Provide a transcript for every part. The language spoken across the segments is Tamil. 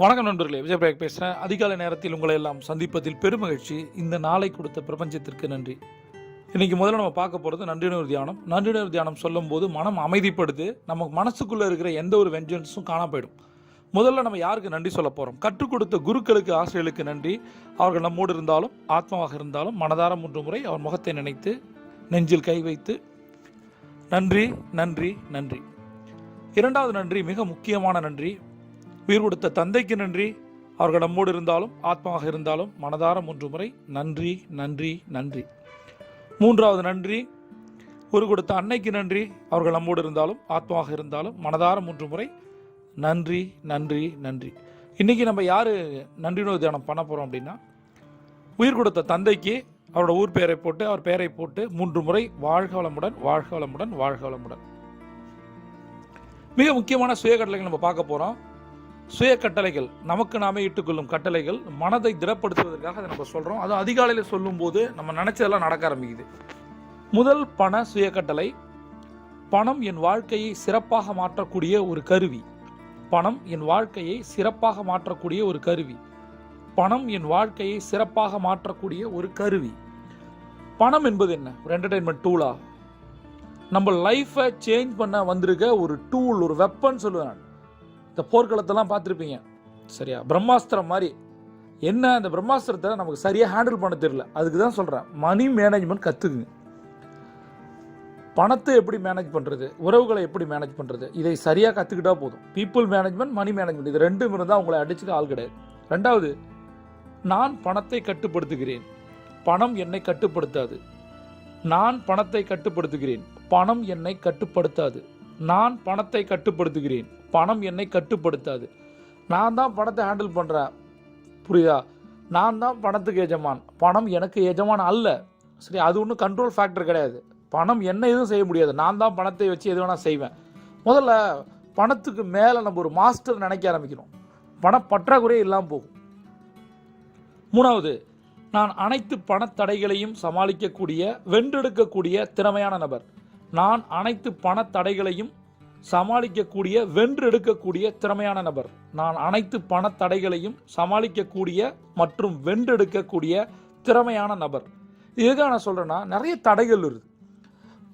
வணக்கம் நண்பர்களே, விஜயபிரகாஷ் பேசுகிறேன். அதிகாலை நேரத்தில் உங்களை எல்லாம் சந்திப்பதில் பெருமகிழ்ச்சி. இந்த நாளை கொடுத்த பிரபஞ்சத்திற்கு நன்றி. இன்றைக்கி முதல்ல நம்ம பார்க்க போகிறது நன்றியுணர்வு தியானம். நன்றியுணர்வு தியானம் சொல்லும் போது மனம் அமைதிப்படுது. நமக்கு மனசுக்குள்ளே இருக்கிற எந்த ஒரு வெஞ்சன்ஸும் காண போயிடும். முதல்ல நம்ம யாருக்கு நன்றி சொல்ல போகிறோம்? கற்றுக் கொடுத்த குருக்களுக்கு, ஆசிரியர்களுக்கு நன்றி. அவர்கள் நம்மோடு இருந்தாலும், ஆத்மாவாக இருந்தாலும் மனதார 3 முறை அவர் முகத்தை நினைத்து நெஞ்சில் கை வைத்து நன்றி நன்றி நன்றி. இரண்டாவது நன்றி, மிக முக்கியமான நன்றி. உயிர் கொடுத்த தந்தைக்கு நன்றி. அவர்கள் நம்மோடு இருந்தாலும், ஆத்மாவாக இருந்தாலும் மனதார 3 முறை நன்றி நன்றி நன்றி. மூன்றாவது நன்றி, உயிர் கொடுத்த அன்னைக்கு நன்றி. அவர்கள் நம்மோடு இருந்தாலும், ஆத்மாவாக இருந்தாலும் மனதார 3 முறை நன்றி நன்றி நன்றி. இன்றைக்கி நம்ம யார் நன்றியுணர்வு தியானம் பண்ண போகிறோம் அப்படின்னா, உயிர் கொடுத்த தந்தைக்கு அவரோட ஊர் பெயரை போட்டு, அவர் பெயரை போட்டு 3 முறை வாழ்க வளமுடன், வாழ்க வளமுடன், வாழ்க வளமுடன். மிக முக்கியமான சுய கட்டளைகள் நம்ம பார்க்க போகிறோம். சுய கட்டளைகள், நமக்கு நாமே இட்டுக்கொள்ளும் கட்டளைகள், மனதை திடப்படுத்துவதற்காக அதை நம்ம சொல்கிறோம். அது அதிகாலையில் சொல்லும்போது நம்ம நினச்சதெல்லாம் நடக்க ஆரம்பிக்குது. முதல் பண சுய கட்டளை, பணம் என் வாழ்க்கையை சிறப்பாக மாற்றக்கூடிய ஒரு கருவி. பணம் என் வாழ்க்கையை சிறப்பாக மாற்றக்கூடிய ஒரு கருவி. பணம் என் வாழ்க்கையை சிறப்பாக மாற்றக்கூடிய ஒரு கருவி. பணம் என்பது என்ன? ஒரு என்டர்டெயின்மெண்ட் டூலா? நம்ம லைஃப்பை சேஞ்ச் பண்ண வந்திருக்க ஒரு டூல், ஒரு வெப்பன் சொல்லுவேன் நான். இந்த போர்க்களத்தெல்லாம் பார்த்துருப்பீங்க, சரியா? பிரம்மாஸ்திரம் மாதிரி. என்ன அந்த பிரம்மாஸ்திரத்தை நமக்கு சரியாக ஹேண்டில் பண்ண தெரியல. அதுக்கு தான் சொல்கிறேன், மணி மேனேஜ்மெண்ட் கற்றுக்குங்க. பணத்தை எப்படி மேனேஜ் பண்ணுறது, உறவுகளை எப்படி மேனேஜ் பண்ணுறது, இதை சரியாக கற்றுக்கிட்டா போதும். பீப்புள் மேனேஜ்மெண்ட், மணி மேனேஜ்மெண்ட், இது ரெண்டும் இருந்தால் உங்களை அடிச்சுக்க ஆள் கிடையாது. ரெண்டாவது, நான் பணத்தை கட்டுப்படுத்துகிறேன், பணம் என்னை கட்டுப்படுத்தாது. நான் பணத்தை கட்டுப்படுத்துகிறேன், பணம் என்னை கட்டுப்படுத்தாது. நான் பணத்தை கட்டுப்படுத்துகிறேன், பணம் என்னை கட்டுப்படுத்தாது. நான் தான் பணத்தை ஹேண்டில் பண்ணுறேன், புரியுதா? நான் தான் பணத்துக்கு எஜமான், பணம் எனக்கு எஜமான் அல்ல. சரி, அது ஒன்றும் கண்ட்ரோல் ஃபேக்டர் கிடையாது. பணம் என்ன எதுவும் செய்ய முடியாது. நான் தான் பணத்தை வச்சு எது வேணால் செய்வேன். முதல்ல பணத்துக்கு மேலே நம்ம ஒரு மாஸ்டர் நினைக்க ஆரம்பிக்கணும். பணப்பற்றாக்குறையே இல்லாமல் போகும். மூணாவது, நான் அனைத்து பணத்தடைகளையும் சமாளிக்கக்கூடிய, வென்றெடுக்கக்கூடிய திறமையான நபர். நான் அனைத்து பணத்தடைகளையும் சமாளிக்கக்கூடிய, வென்றெடுக்கக்கூடிய திறமையான நபர். நான் அனைத்து பணத்தடைகளையும் சமாளிக்கக்கூடிய மற்றும் வென்றெடுக்கக்கூடிய திறமையான நபர். இதுக்காக நான் சொல்கிறேன்னா, நிறைய தடைகள் இருக்குது.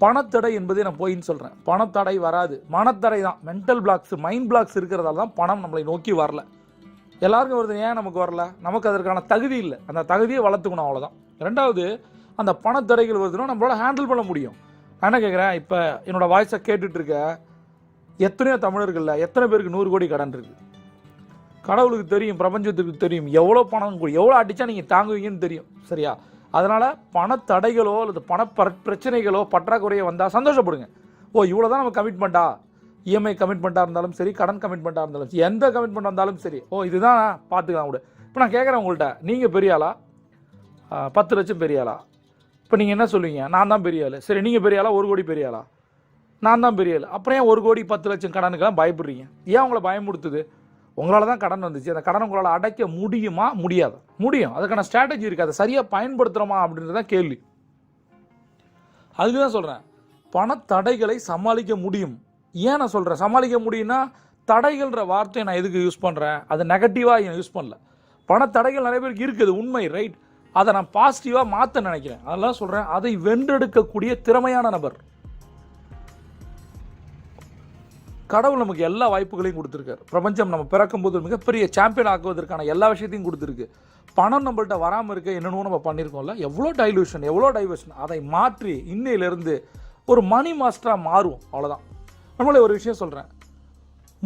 பணத்தடை என்பதே நான் போயின்னு சொல்கிறேன். பணத்தடை வராது, மனத்தடை தான். மென்டல் பிளாக்ஸ், மைண்ட் பிளாக்ஸ் இருக்கிறதால தான் பணம் நம்மளை நோக்கி வரல. எல்லாருக்கும் வருது, ஏன் நமக்கு வரல? நமக்கு அதற்கான தகுதி இல்லை. அந்த தகுதியை வளர்த்துக்கணும், அவ்வளோதான். ரெண்டாவது, அந்த பணத்தடைகள் வருதுன்னா நம்மளால ஹேண்டில் பண்ண முடியும். நான் என்ன கேட்குறேன், இப்போ என்னோடய வாய்ஸை கேட்டுட்ருக்க எத்தனையோ தமிழர்களில் எத்தனை பேருக்கு 100 கோடி கடன் இருக்குது? கடவுளுக்கு தெரியும், பிரபஞ்சத்துக்கு தெரியும் எவ்வளோ பணம், எவ்வளோ அடித்தா நீங்கள் தாங்குவீங்கன்னு தெரியும், சரியா? அதனால் பணத்தடைகளோ அல்லது பிரச்சனைகளோ பற்றாக்குறையோ வந்தால் சந்தோஷப்படுங்க. ஓ, இவ்வளோ தான் நம்ம கமிட்மெண்ட்டா? இஎம்ஐ கமிட்மெண்ட்டாக இருந்தாலும் சரி, கடன் கமிட்மெண்ட்டாக இருந்தாலும் சரி, எந்த கமிட்மெண்ட் வந்தாலும் சரி, ஓ இதுதான் பார்த்துக்கலாம் கூட. இப்போ நான் கேட்குறேன் உங்கள்கிட்ட, நீங்கள் பெரிய ஆளா? 10 லட்சம் பெரிய ஆளா? இப்போ நீங்கள் என்ன சொல்லுவீங்க? நான் தான் பெரிய ஆள். சரி, நீங்கள் பெரிய ஆளா? 1 கோடி பெரிய ஆளா? நான் தான் பெரிய ஆள். அப்புறம் ஏன் 1 கோடி 10 லட்சம் கடனுக்கெல்லாம் பயப்படுறீங்க? ஏன் உங்களை பயமுடுத்துது? உங்களால் தான் கடன் வந்துச்சு. அந்த கடனை உங்களால் அடைக்க முடியுமா? முடியாது. முடியும். அதுக்கான ஸ்ட்ராட்டஜி இருக்குது. அதை சரியாக பயன்படுத்துகிறோமா அப்படின்றது தான் கேள்வி. அதுக்கு தான் சொல்கிறேன், பணத்தடைகளை சமாளிக்க முடியும். ஏன் நான் சொல்கிறேன் சமாளிக்க முடியும்னா, தடைகள்ன்ற வார்த்தையை நான் எதுக்கு யூஸ் பண்ணுறேன்? அது நெகட்டிவாக யூஸ் பண்ணல. பணத்தடைகள் நிறைய பேருக்கு இருக்குது, உண்மை, ரைட். அதை நான் பாசிட்டிவாக மாற்ற நினைக்கிறேன். அதெல்லாம் சொல்கிறேன், அதை வென்றெடுக்கக்கூடிய திறமையான நபர். கடவுள் நமக்கு எல்லா வாய்ப்புகளையும் கொடுத்துருக்காரு. பிரபஞ்சம் நம்ம பிறக்கும்போது மிகப்பெரிய சாம்பியன் ஆக்குவதற்கான எல்லா விஷயத்தையும் கொடுத்துருக்கு. பணம் நம்மள்கிட்ட வராமல் இருக்க என்னென்னோ நம்ம பண்ணியிருக்கோம்ல, எவ்வளோ டைலூஷன், எவ்வளோ டைவர்ஷன். அதை மாற்றி இன்னையிலேருந்து ஒரு மணி மாஸ்டராக மாறுவோம், அவ்வளோதான். நம்மளே ஒரு விஷயம் சொல்கிறேன்,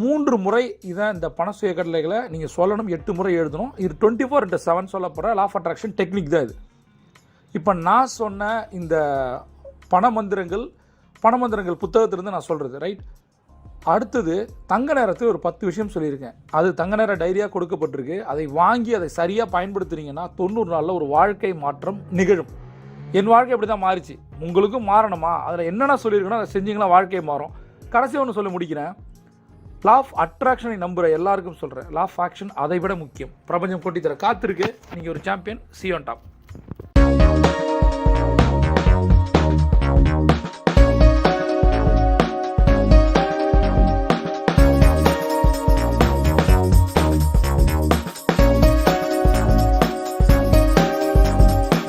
3 முறை இதான் இந்த பண சுய கட்டளைகளை நீங்கள் சொல்லணும், 8 முறை எழுதணும். இது 24/7 சொல்லப்படுற லா ஆஃப் அட்ராக்ஷன் டெக்னிக் தான் இது. இப்போ நான் சொன்ன இந்த பணமந்திரங்கள் புத்தகத்திலிருந்து நான் சொல்கிறது, ரைட். அடுத்தது, தங்க நேரத்தில் ஒரு 10 விஷயம் சொல்லியிருக்கேன். அது தங்க நேர டைரியாக கொடுக்கப்பட்டிருக்கு. அதை வாங்கி அதை சரியாக பயன்படுத்துனீங்கன்னா 90 நாளில் ஒரு வாழ்க்கை மாற்றம் நிகழும். என் வாழ்க்கை அப்படி தான் மாறிச்சு. உங்களுக்கும் மாறணுமா? அதில் என்னென்ன சொல்லியிருக்கணும் அதை செஞ்சிங்கன்னா வாழ்க்கை மாறும். கடைசி ஒன்று சொல்லி முடிக்கிறேன், லா ஆஃப் அட்ராக்ஷனை நம்புகிற எல்லாருக்கும் சொல்கிறேன், லா ஆஃப் ஆக்ஷன் அதை விட முக்கியம். பிரபஞ்சம் கொட்டி தர காத்திருக்கு. நீங்கள் ஒரு champion. See you on top.